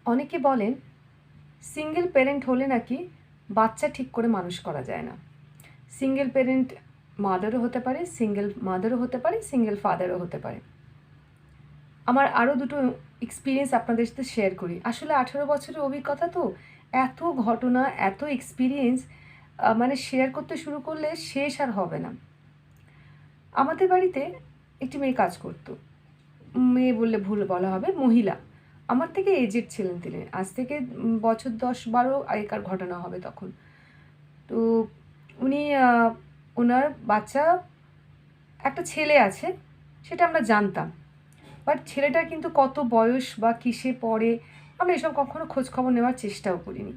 অনেকে বলেন single parent হলে নাকি বাচ্চা ঠিক করে মানুষ করা যায় না। সিঙ্গেল প্যারেন্ট মাদারও হতে পারে, সিঙ্গেল মাদারও হতে পারে, সিঙ্গেল ফাদারও হতে পারে। আমার আরও দুটো এক্সপিরিয়েন্স আপনাদের সাথে শেয়ার করি। আসলে 18 বছরের অভিজ্ঞতা তো, এত ঘটনা, এত এক্সপিরিয়েন্স মানে শেয়ার করতে শুরু করলে শেষ আর হবে না। আমাদের বাড়িতে একটি মেয়ে কাজ করতো। মেয়ে বললে ভুল বলা হবে, মহিলা। আমার থেকে এজেড ছিলেন তিনি। আজ থেকে বছর 10-12 আগেকার ঘটনা হবে তখন। তো উনি ওনার বাচ্চা একটা ছেলে আছে, সেটা আমরা জানতাম। বাট ছেলেটার কিন্তু কত বয়স বা কিসে পড়ে আমরা এসব কখনো খোঁজখবর নেওয়ার চেষ্টাও করিনি।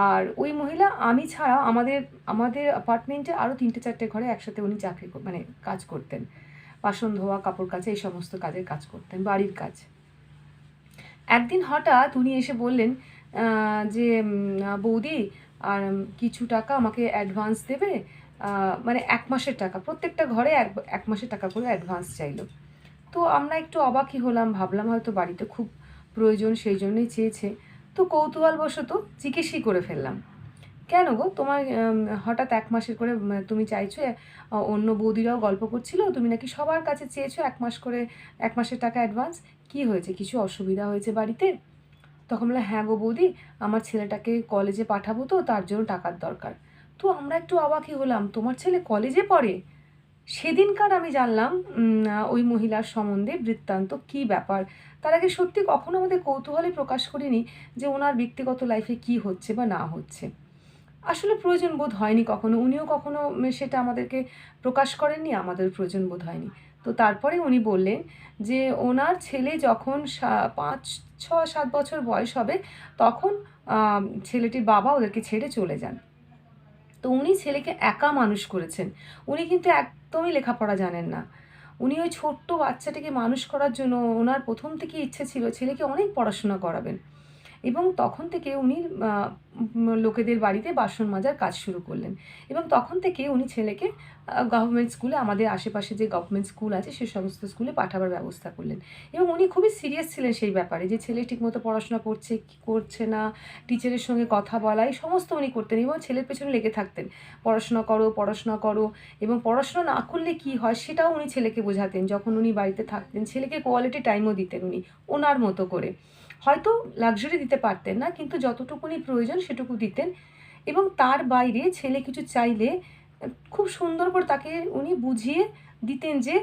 আর ওই মহিলা আমি ছাড়া আমাদের আমাদের অ্যাপার্টমেন্টে আরও 3-4টে ঘরে একসাথে উনি চাকরি মানে কাজ করতেন। বাসন ধোয়া, কাপড় কাচা এই সমস্ত কাজের কাজ করতেন, বাড়ির কাজ। একদিন হঠাৎ উনি এসে বললেন যে বৌদি আর কিছু টাকা আমাকে অ্যাডভান্স দেবে, মানে 1 মাসের টাকা, প্রত্যেকটা ঘরে এক মাসের টাকা করে অ্যাডভান্স চাইলো। তো আমরা একটু অবাকই হলাম, ভাবলাম হয়তো বাড়িতে খুব প্রয়োজন সেই জন্যই চেয়েছে। তো কৌতূহলবশত জিজ্ঞেসই করে ফেললাম, কেন গো তোমার হঠাৎ 1 মাসের করে তুমি চাইছো? অন্য বৌদিরাও গল্প করছিল তুমি নাকি সবার কাছে চেয়েছো 1 মাস করে, 1 মাসের টাকা অ্যাডভান্স। কী হয়েছে, কিছু অসুবিধা হয়েছে বাড়িতে? তখন বললাম, হ্যাঁ গো বৌদি, আমার ছেলেটাকে কলেজে পাঠাবো তো তার জন্য টাকার দরকার। তো আমরা একটু অবাকই হলাম, তোমার ছেলে কলেজে পড়ে? সেদিনকার আমি জানলাম ওই মহিলার সম্বন্ধে বৃত্তান্ত, কী ব্যাপার। তার আগে সত্যি কখনো আমাদের কৌতূহলে প্রকাশ করিনি যে ওনার ব্যক্তিগত লাইফে কী হচ্ছে বা না হচ্ছে। আসলে প্রয়োজন বোধ হয়নি কখনো, উনিও কখনো সেটা আমাদেরকে প্রকাশ করেননি, আমাদের প্রয়োজন বোধ হয়নি। তো তারপরে উনি বললেন যে ওনার ছেলে যখন 5-6-7 বছর বয়স হবে তখন ছেলেটির বাবা ওদেরকে ছেড়ে চলে যান। তো উনি ছেলেকে একা মানুষ করেছেন। উনি কিন্তু একদমই লেখাপড়া জানেন না। উনি ওই ছোট্ট বাচ্চাটাকে মানুষ করার জন্য ওনার প্রথম থেকেই ইচ্ছে ছিল ছেলেকে অনেক পড়াশোনা করাবেন। এবং তখন থেকে উনি আ লোকেদের বাড়িতে বাসন মাজার কাজ শুরু করলেন। এবং তখন থেকে উনি ছেলেকে গভর্নমেন্ট স্কুলে, আমাদের আশেপাশে যে গভর্নমেন্ট স্কুল আছে সে সমস্ত স্কুলে পাঠাবার ব্যবস্থা করলেন। এবং উনি খুবই সিরিয়াস ছিলেন সেই ব্যাপারে যে ছেলে ঠিকমতো পড়াশোনা করছে কি করছে না, টিচারের সঙ্গে কথা বলা এই সমস্ত উনি করতেন এবং ছেলের পেছনে লেগে থাকতেন। পড়াশোনা করো, পড়াশোনা করো, এবং পড়াশোনা না করলে কী হয় সেটাও উনি ছেলেকে বোঝাতেন। যখন উনি বাড়িতে থাকতেন ছেলেকে কোয়ালিটি টাইমও দিতেন উনি, ওনার মতো করে। হয়তো লাক্সারি দিতে পারতেন না, কিন্তু যতটুকুনি প্রয়োজন সেটুকু দিতেন। এবং তার বাইরে ছেলে কিছু চাইলে খুব সুন্দর করে তাকে উনি বুঝিয়ে দিতেন যে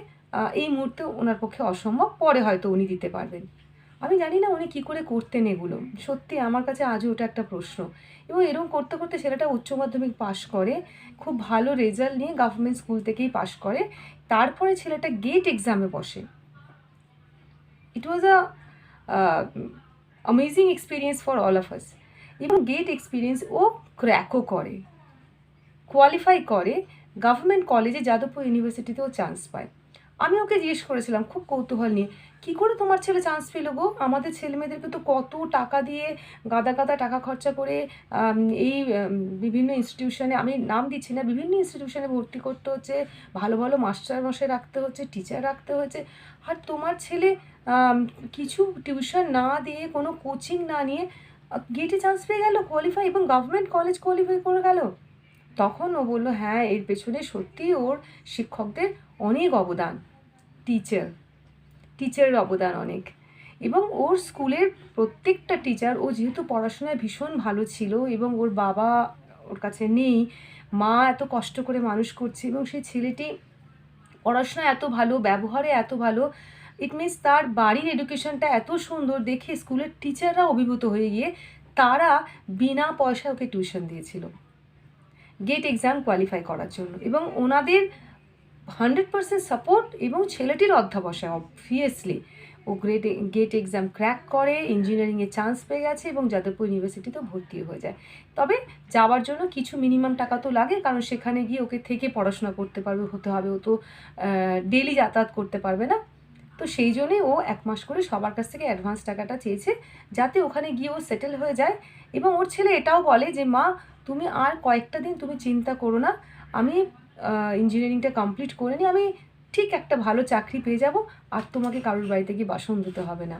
এই মুহূর্তে ওনার পক্ষে অসম্ভব, পরে হয়তো উনি দিতে পারবেন। আমি জানি না উনি কী করে করতেন এগুলো। সত্যি আমার কাছে আজও ওটা একটা প্রশ্ন। এবং এরকম করতে, করতে ছেলেটা উচ্চ মাধ্যমিক পাশ করে, খুব ভালো রেজাল্ট নিয়ে গভর্নমেন্ট স্কুল থেকেই পাশ করে। তারপরে ছেলেটা গেট এক্সামে বসে। It was a amazing experience for all of us. এবং গেট এক্সপিরিয়েন্স ও ক্র্যাকও করে, কোয়ালিফাই করে, গভর্নমেন্ট কলেজে যাদবপুর ইউনিভার্সিটিতেও চান্স পায়। আমি ওকে জিজ্ঞেস করেছিলাম খুব কৌতূহল নিয়ে, কী করে তোমার ছেলে চান্স পেল গো? আমাদের ছেলেমেয়েদেরকে তো কত টাকা দিয়ে গাদা গাদা টাকা খরচা করে এই বিভিন্ন ইনস্টিটিউশনে, আমি নাম দিচ্ছি না, বিভিন্ন ইনস্টিটিউশনে ভর্তি করতে হচ্ছে, ভালো ভালো মাস্টারমশাই রাখতে হচ্ছে, টিচার রাখতে হচ্ছে। আর তোমার ছেলে আম কিছু টিউশন না দিয়ে, কোনো কোচিং না নিয়ে গেটে চান্স পেয়ে গেল, কোয়ালিফাই, এবং গভর্নমেন্ট কলেজ কোয়ালিফাই করে গেল। তখন ও বলল, হ্যাঁ এর পেছনে সত্যিই ওর শিক্ষকদের অনেক অবদান, টিচার টিচারের অবদান অনেক। এবং ওর স্কুলের প্রত্যেকটা টিচার, ও যেহেতু পড়াশোনায় ভীষণ ভালো ছিল এবং ওর বাবা ওর কাছে নেই, মা এত কষ্ট করে মানুষ করছে এবং সেই ছেলেটি পড়াশোনায় এত ভালো, ব্যবহারে এত ভালো, ইট মিনস তার বাড়ির এডুকেশনটা এত সুন্দর দেখে স্কুলের টিচাররা অভিভূত হয়ে গিয়ে তারা বিনা পয়সায় ওকে টিউশন দিয়েছিল গেট এক্সাম কোয়ালিফাই করার জন্য। এবং ওনাদের 100% সাপোর্ট, এবং ছেলেটির অধ্যবসায় অবভিয়াসলি ও গেট এক্সাম ক্র্যাক করে, ইঞ্জিনিয়ারিংয়ে চান্স পেয়ে গেছে এবং যাদবপুর ইউনিভার্সিটিতেও ভর্তি হয়ে যায়। তবে যাওয়ার জন্য কিছু মিনিমাম টাকা তো লাগে, কারণ সেখানে গিয়ে ওকে থেকে পড়াশোনা করতে পারবে, হতে হবে, ও তো ডেলি যাতায়াত করতে পারবে না। তো সেই জন্যই ও 1 মাস করে সবার কাছ থেকে অ্যাডভান্স টাকাটা চেয়েছে, যাতে ওখানে গিয়ে ও সেটেল হয়ে যায়। এবং ওর ছেলে এটাও বলে যে মা, তুমি আর কয়েকটা দিন তুমি চিন্তা করো না, আমি ইঞ্জিনিয়ারিংটা কমপ্লিট করে নিই, আমি ঠিক একটা ভালো চাকরি পেয়ে যাব, আর তোমাকে কারোর বাড়িতে গিয়ে বাসন ধুতে হবে না।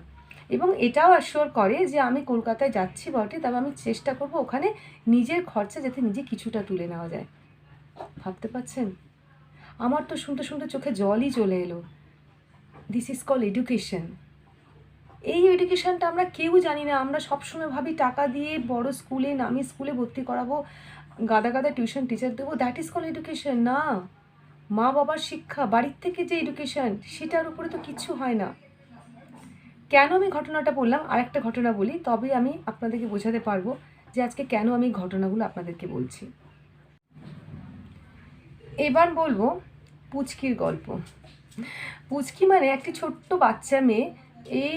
এবং এটাও অ্যাসিওর করে যে আমি কলকাতায় যাচ্ছি বটে, তবে আমি চেষ্টা করব ওখানে নিজের খরচা যাতে নিজে কিছুটা তুলে নেওয়া যায়। ভাবতে পারছেন? আমার তো শুনতে শুনতে চোখে জলই চলে এলো। This is call education. এই এডুকেশনটা আমরা কেউ জানি না। আমরা সবসময় ভাবি টাকা দিয়ে বড় স্কুলে, নামি স্কুলে ভর্তি করাবো, গাদা গাদা টিউশন টিচার দেবো, দ্যাট ইজ কল এডুকেশন। না, মা বাবার শিক্ষা, বাড়ির থেকে যে এডুকেশন, সেটার উপরে তো কিচ্ছু হয় না। কেন আমি ঘটনাটা বললাম, আরেকটা ঘটনা বলি, তবে আমি আপনাদেরকে বোঝাতে পারবো যে আজকে কেন আমি ঘটনাগুলো আপনাদেরকে বলছি। এবার বলবো পুচকির গল্প। পুচকি মানে একটি ছোট্ট বাচ্চা মেয়ে, এই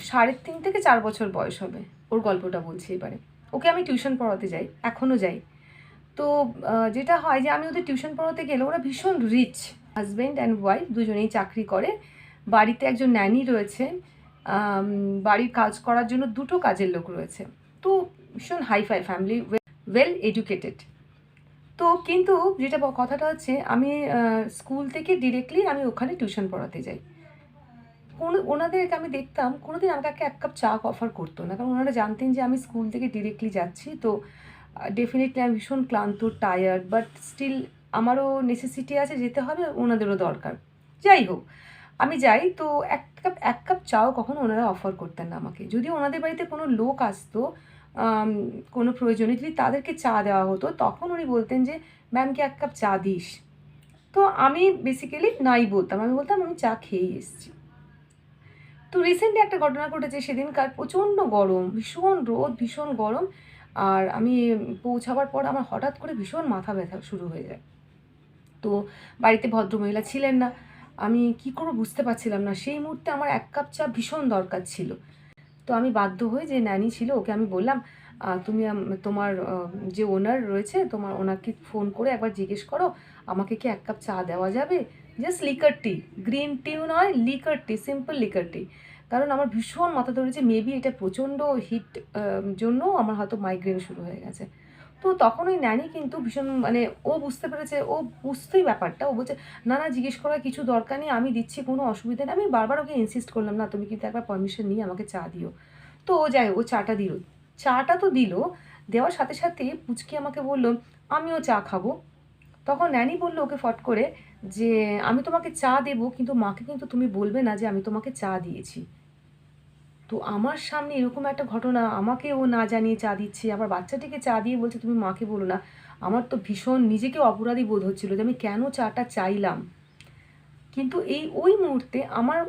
3.5 থেকে 4 বছর বয়স হবে। ওর গল্পটা বলছি এবারে। ওকে আমি টিউশন পড়াতে যাই, এখনও যাই। তো যেটা হয় যে আমি ওদের টিউশন পড়াতে গেলে, ওরা ভীষণ রিচ, হাজব্যান্ড অ্যান্ড ওয়াইফ দুজনেই চাকরি করে, বাড়িতে একজন ন্যানি রয়েছে, বাড়ির কাজ করার জন্য 2টো কাজের লোক রয়েছে। তো ভীষণ হাইফাই ফ্যামিলি, ওয়েল এডুকেটেড। তো কিন্তু যেটা কথাটা হচ্ছে, আমি স্কুল থেকে ডিরেক্টলি আমি ওখানে টিউশন পড়াতে যাই। ওনাদেরকে আমি দেখতাম কোনোদিন আমাকে 1 কাপ চা অফার করতো না, কারণ ওনারা জানতেন যে আমি স্কুল থেকে ডিরেক্টলি যাচ্ছি। তো ডেফিনেটলি আমি ভীষণ ক্লান্ত, টায়ার্ড, বাট স্টিল আমারও নেসেসিটি আছে, যেতে হবে, ওনাদেরও দরকার। যাই হোক, আমি যাই। তো 1 কাপ চাও কখনো ওনারা অফার করতেন না আমাকে। যদিও ওনাদের বাড়িতে কোনো লোক আসতো কোনো প্রয়োজনে, যদি তাদেরকে চা দেওয়া হতো, তখন উনি বলতেন যে ম্যামকে 1 কাপ চা দিস। তো আমি বেসিক্যালি নাই বলতাম, আমি বলতাম আমি চা খেয়েই এসেছি। তো রিসেন্টলি একটা ঘটনা ঘটেছে, সেদিনকার প্রচণ্ড গরম, ভীষণ রোদ, ভীষণ গরম। আর আমি পৌঁছাবার পর আমার হঠাৎ করে ভীষণ মাথা ব্যথা শুরু হয়ে যায়। তো বাড়িতে ভদ্রমহিলা ছিলেন না, আমি কি করবো বুঝতে পারছিলাম না। সেই মুহূর্তে আমার 1 কাপ চা ভীষণ দরকার ছিল। তো আমি বাধ্য হয়ে, যে ন্যানি ছিল ওকে আমি বললাম, তুমি তোমার যে ওনার রয়েছে, ওনাকে ফোন করে একবার জিজ্ঞেস করো আমাকে কি 1 কাপ চা দেওয়া যাবে, জাস্ট লিকার টি, গ্রিন টিও নয়, লিকার টি, সিম্পল লিকার টি। কারণ আমার ভীষণ মাথা ধরেছে, মেবি এটা প্রচণ্ড হিট জন্য আমার হয়তো মাইগ্রেন শুরু হয়ে গেছে। তো তখন ওই ন্যানি কিন্তু ভীষণ, মানে ও বুঝতে পেরেছে, ও বুঝতেই ব্যাপারটা, ও বলছে না না জিজ্ঞেস করার কিছু দরকার নেই, আমি দিচ্ছি, কোনো অসুবিধা নেই। আমি বারবার ওকে ইনসিস্ট করলাম, না তুমি কিন্তু একবার পারমিশন নিয়ে আমাকে চা দিও। তো ও যাই হোক, ও চাটা দিল। চাটা তো দিল, দেওয়ার সাথে সাথে পুচকি আমাকে বলল আমিও চা খাবো। তখন ন্যানি বলল ওকে ফট করে যে আমি তোমাকে চা দেবো, কিন্তু মাকে কিন্তু তুমি বলবে না যে আমি তোমাকে চা দিয়েছি। তো আমার সামনে এরকম একটা ঘটনা, আমাকে ও না জানিয়ে চা দিচ্ছে, আবার বাচ্চাটিকে চা দিয়ে বলছে তুমি মাকে বলো না। আমার তো ভীষণ নিজেকে অপরাধী বোধ হচ্ছিল যে আমি কেন চাটা চাইলাম। কিন্তু ওই মুহূর্তে আমার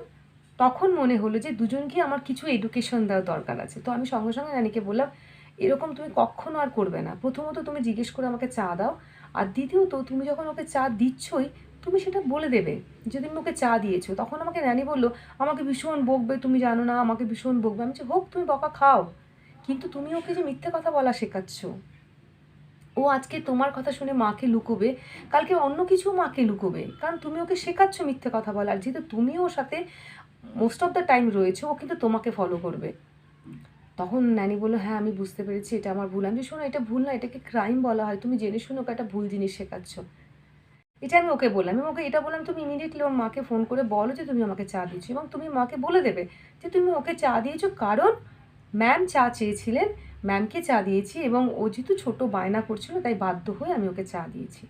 তখন মনে হলো যে দুজনকে আমার কিছু এডুকেশন দেওয়ার দরকার আছে। তো আমি সঙ্গে সঙ্গে নানিকে বললাম, এরকম তুমি কখনো আর করবে না। প্রথমত তুমি জিজ্ঞেস করে আমাকে চা দাও, আর দ্বিতীয়ত তুমি যখন ওকে চা দিচ্ছই, তুমি সেটা বলে দেবে যে তুমি ওকে চা দিয়েছো। তখন আমাকে নানি বললো আমাকে ভীষণ বকবে, তুমি জানো না, আমাকে ভীষণ বকবে। আমি বলছি হোক, তুমি বকা খাও, কিন্তু তুমি ওকে যে মিথ্যে কথা বলা শেখাচ্ছ, ও আজকে তোমার কথা শুনে মাকে লুকোবে, কালকে অন্য কিছু মাকে লুকোবে, কারণ তুমি ওকে শেখাচ্ছ মিথ্যে কথা বলা। আর যেহেতু তুমি ওর সাথে মোস্ট অফ দ্য টাইম রয়েছে, ও কিন্তু তোমাকে ফলো করবে। তখন ন্যানি বললো হ্যাঁ আমি বুঝতে পেরেছি, এটা আমার ভুল। আমি যে শোনো, এটা ভুল না, এটাকে ক্রাইম বলা হয়, তুমি জেনে শুনে ওকে একটা ভুল জিনিস শেখাচ্ছ। এটা আমি ওকে বললাম, আমি ওকে এটা বললাম তুমি ইমিডিয়েটলি ওর মাকে ফোন করে বলো যে তুমি আমাকে চা দিয়েছো, এবং তুমি মাকে বলে দেবে যে তুমি ওকে চা দিয়েছো কারণ ম্যাম চা চেয়েছিলেন, ম্যামকে চা দিয়েছি, এবং ও যেহেতু ছোটো বায়না করছিল তাই বাধ্য হয়ে আমি ওকে চা দিয়েছি।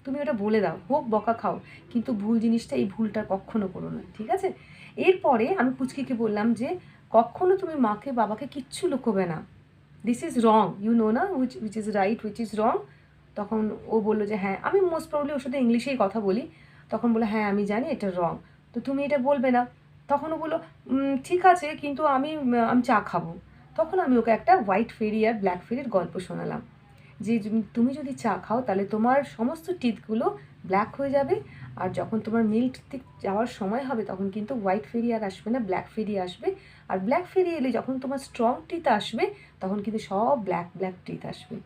তুমি ওটা বলে দাও, হোক বকা খাও, কিন্তু ভুল জিনিসটা, এই ভুলটা কখনো করো না, ঠিক আছে? এরপরে আমি পুচকিকে বললাম যে কখনো তুমি মাকে বাবাকে কিচ্ছু লুকোবে না, this is wrong, you know না which is right, which is wrong. তখন ও বললো যে হ্যাঁ, আমি মোস্ট প্রবলি ওর সাথে ইংলিশেই কথা বলি। তখন বললো হ্যাঁ আমি জানি এটা রং, তো তুমি এটা বলবে না। তখন ও বললো ঠিক আছে, কিন্তু আমি চা খাবো। তখন আমি ওকে একটা হোয়াইট ফেরি আর ব্ল্যাক ফেরির গল্প শোনালাম, যে তুমি যদি চা খাও তাহলে তোমার সমস্ত টিথগুলো ব্ল্যাক হয়ে যাবে, আর যখন তোমার মিল্ক টিথ যাওয়ার সময় হবে তখন কিন্তু হোয়াইট ফেরি আর আসবে না, ব্ল্যাক ফেরি আসবে। আর ব্ল্যাক ফেরি এলে যখন তোমার স্ট্রং টিথ আসবে তখন কিন্তু সব ব্ল্যাক ব্ল্যাক টিথ আসবে।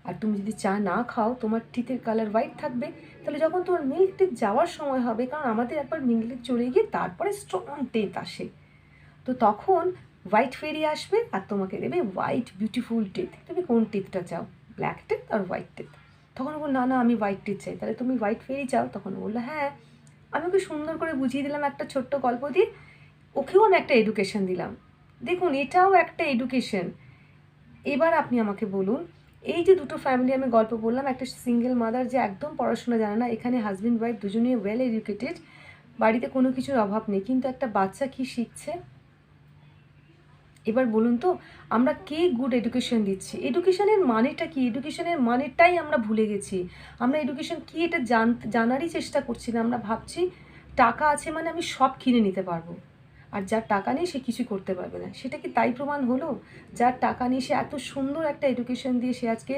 আর তুমি যদি চা না খাও তোমার টিথের কালার হোয়াইট থাকবে। তাহলে যখন তোমার মিল্ক টিথ যাওয়ার সময় হবে, কারণ আমাদের একবার মিল্ক টিথ চলে গিয়ে তারপরে স্ট্রং টিথ আসে, তো তখন হোয়াইট ফেরি আসবে আর তোমাকে দেবে হোয়াইট বিউটিফুল টিথ। তুমি কোন টিথটা চাও, ব্ল্যাক টিথ আর হোয়াইট টিথ? তখন বল না না আমি হোয়াইট টিথ চাই। তাহলে তুমি হোয়াইট ফেরি চাও? তখন বললো হ্যাঁ। আমি ওকে সুন্দর করে বুঝিয়ে দিলাম একটা ছোট্ট গল্প দিয়ে, ওকেও আমি একটা এডুকেশন দিলাম। দেখুন এটাও একটা এডুকেশন। এবার আপনি আমাকে বলুন, এই যে দুটো ফ্যামিলি আমি গল্প বললাম, একটা সিঙ্গেল মাদার যে একদম পড়াশোনা জানে না, এখানে হাজব্যান্ড ওয়াইফ দুজনেই ওয়েল এডুকেটেড, বাড়িতে কোনো কিছুর অভাব নেই, কিন্তু একটা বাচ্চা কি শিখছে? এবার বলুন তো, আমরা কে গুড এডুকেশন দিচ্ছি? এডুকেশনের মানেটা কি? এডুকেশনের মানেটাই আমরা ভুলে গেছি। আমরা এডুকেশন কি এটা জানারই চেষ্টা করছি না। আমরা ভাবছি টাকা আছে মানে আমি সব কিনে নিতে পারবো, আর যার টাকা নেই সে কিছু করতে পারবে না। সেটা কি তাই প্রমাণ হলো? যার টাকা নেই সে এত সুন্দর একটা এডুকেশন দিয়ে সে আজকে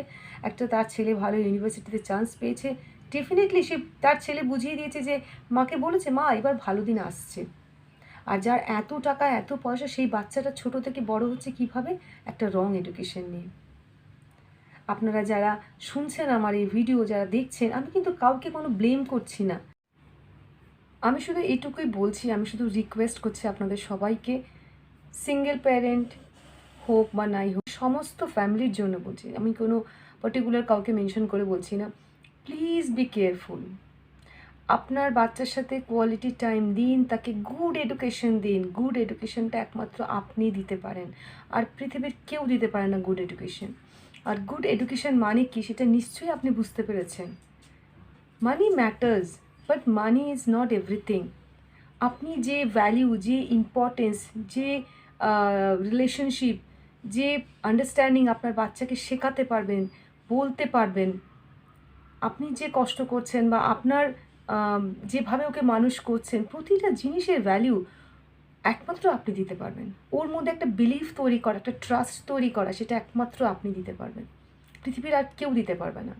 একটা তার ছেলে ভালো ইউনিভার্সিটিতে চান্স পেয়েছে, ডেফিনেটলি সে তার ছেলে বুঝিয়ে দিয়েছে, যে মাকে বলেছে মা এবার ভালো দিন আসছে। আর যার এত টাকা এত পয়সা, সেই বাচ্চাটা ছোট থেকে বড় হচ্ছে কিভাবে? একটা রং এডুকেশন নিয়ে। আপনারা যারা শুনছেন আমার এই ভিডিও, যারা দেখছেন, আমি কিন্তু কাউকে কোনো ব্লেম করছি না। আমি শুধু এইটুকুই বলছি, আমি শুধু রিকোয়েস্ট করছি আপনাদের সবাইকে, সিঙ্গেল প্যারেন্ট হোক বা নাই হোক, সমস্ত ফ্যামিলির জন্য বলছি, আমি কোনো পার্টিকুলার কাউকে মেনশন করে বলছি না। Please be careful. আপনার বাচ্চার সাথে কোয়ালিটি টাইম দিন, তাকে গুড এডুকেশন দিন। গুড এডুকেশনটা একমাত্র আপনি দিতে পারেন, আর পৃথিবীর কেউ দিতে পারে না গুড এডুকেশন। আর গুড এডুকেশন মানে কি সেটা নিশ্চয়ই আপনি বুঝতে পেরেছেন। Money matters, but money is not everything. আপনি যে ভ্যালিউ, যে ইম্পর্টেন্স, যে রিলেশনশিপ, যে আন্ডারস্ট্যান্ডিং আপনার বাচ্চাকে শেখাতে পারবেন, বলতে পারবেন, আপনি যে কষ্ট করছেন বা আপনার যেভাবে ওকে মানুষ করছেন, প্রতিটা জিনিসের ভ্যালু একমাত্র আপনি দিতে পারবেন। ওর মধ্যে একটা বিলিফ তৈরি করা, একটা ট্রাস্ট তৈরি করা, সেটা একমাত্র আপনি দিতে পারবেন। পৃথিবীর আর কেউ দিতে পারবে না।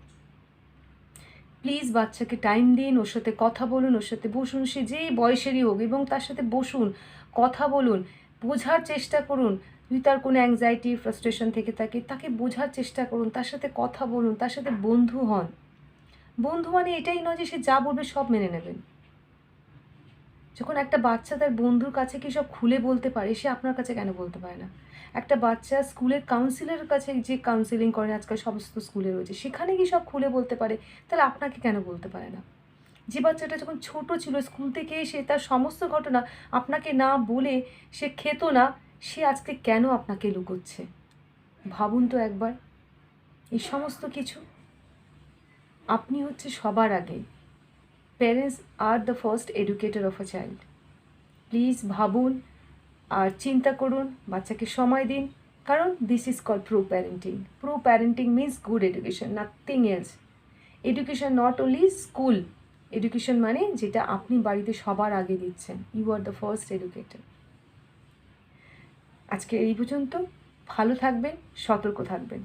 প্লিজ বাচ্চাকে টাইম দিন, ওর সাথে কথা বলুন, ওর সাথে বসুন, সে যেই বয়সেরই হোক, এবং তার সাথে বসুন, কথা বলুন, বোঝার চেষ্টা করুন। যদি তার কোনো অ্যাংজাইটি ফ্রাস্ট্রেশন থেকে থাকে, তাকে বোঝার চেষ্টা করুন, তার সাথে কথা বলুন, তার সাথে বন্ধু হন। বন্ধু মানে এটাই নয় যে সে যা বলবে সব মেনে নেবেন। যখন একটা বাচ্চা তার বন্ধুর কাছে কি সব খুলে বলতে পারে, সে আপনার কাছে কেন বলতে পারে না? একটা বাচ্চা স্কুলের কাউন্সিলরের কাছে, যে কাউন্সিলিং করেন আজকাল সমস্ত স্কুলে রয়েছে, সেখানে কি সব খুলে বলতে পারে, তাহলে আপনাকে কেন বলতে পারে না? যে বাচ্চাটা যখন ছোট ছিল, স্কুল থেকে এসে তার সমস্ত ঘটনা আপনাকে না বলে সে খেত না, সে আজকে কেন আপনাকে লুকোচ্ছে? ভাবুন তো একবার। এই সমস্ত কিছু, আপনি হচ্ছে সবার আগে। Parents are the first educator of a child. Please ভাবুন আর চিন্তা করুন, বাচ্চাকে সময় দিন, কারণ this is called pro parenting. Pro parenting means good education, nothing else. Education not only school. Education মানে যেটা আপনি বাড়িতে সবার আগে দিচ্ছেন। You are the first educator. আজকে এই পর্যন্ত। ভালো থাকবেন, সতর্ক থাকবেন।